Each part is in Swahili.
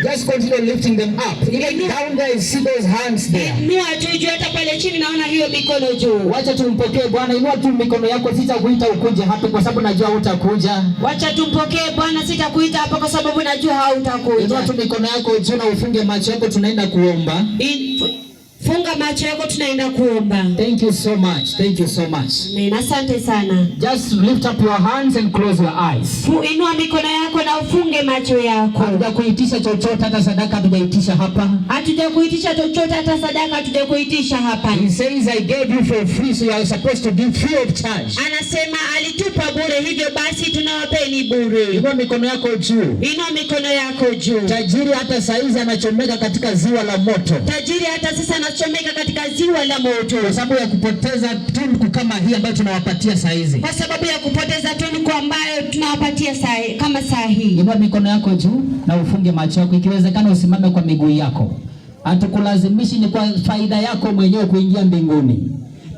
Just continue lifting them up. Even down there, see those hands there. Inua tu juu, hata pale chini naona hiyo mikono juu. Wacha tumpokee Bwana. Inua tu mikono yako, sitakuita ukuje hapa kwa sababu najua hutakuja. Wacha tumpokee Bwana, sitakuita hapa kwa sababu najua hautakuja. Inua tu mikono yako juu na ufunge macho yako, tunaenda kuomba. Funga macho yako, tunaenda kuomba. Thank you so much. Thank you so much. Amen. Asante sana. Just lift up your hands and close your eyes. Inua mikono yako na ufunge macho yako. Hatujakuitisha chochote, hata sadaka hatujaitisha hapa. Hatujakuitisha chochote, hata sadaka hatujakuitisha hapa. He says I gave you for free, so you are supposed to give free of charge. Anasema alitupa bure, hivyo basi tunawapeni bure. Inua mikono yako juu. Inua mikono yako juu. Tajiri hata saizi anachomeka katika ziwa la moto. Tajiri hata sasa anachomeka katika ziwa la moto. Kwa sababu ya kupoteza tunuku kama hii ambayo tunawapatia saa hizi. Kwa sababu ya kupoteza tunuku ambayo tunawapatia kama saa hii. Inua mikono yako juu na ufunge macho yako, ikiwezekana usimame kwa miguu yako. Hatukulazimishi, ni kwa faida yako mwenyewe kuingia mbinguni.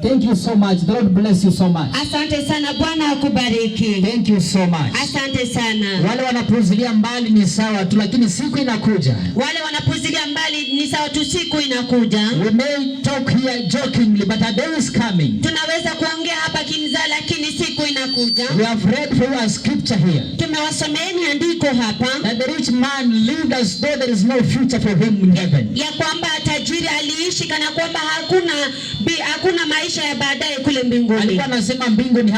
Thank you so much. The Lord bless you so much. Asante sana, Bwana akubariki. Thank you so much. Asante sana. Wale wanapuzilia mbali ni sawa tu, lakini siku inakuja. Wale wanapuzilia mbali ni sawa tu, siku inakuja. We may talk here jokingly, but a day is coming. Tunaweza kuongea hapa kimzaha, lakini siku inakuja. We have read for you a scripture here. Tumewasomeeni andiko hapa. That the rich man lived as though there is no future for him in heaven. Ya kwamba tajiri aliishi kana kwamba hakuna maisha ya baadaye kule mbinguni. Alikuwa anasema mbinguni hapa